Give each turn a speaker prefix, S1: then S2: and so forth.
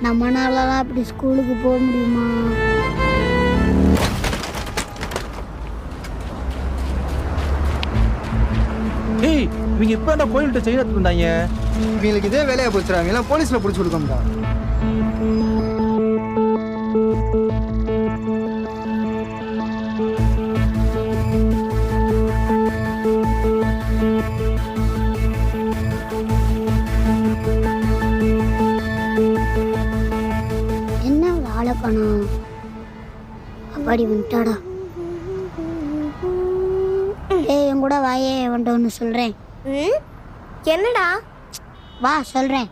S1: நம்மனாலலாம் அப்படி ஸ்கூலுக்கு போக முடியுமா?
S2: ஏய், இவங்க இப்ப என்ன கோயில்கிட்ட செயின் எடுத்துட்டு வந்தாங்க?
S3: இவங்களுக்கு இதே வேலையா போச்சுறாங்க, எல்லாம் போலீஸ்ல பிடிச்சி கொடுக்கோம்டா.
S1: என்ன வாழைப்பழம் அப்படி வந்துட்டாடா. ஏய், என் கூட வாயே வந்துட்டு ஒன்று சொல்கிறேன்.
S4: என்னடா?
S1: வா சொல்கிறேன்.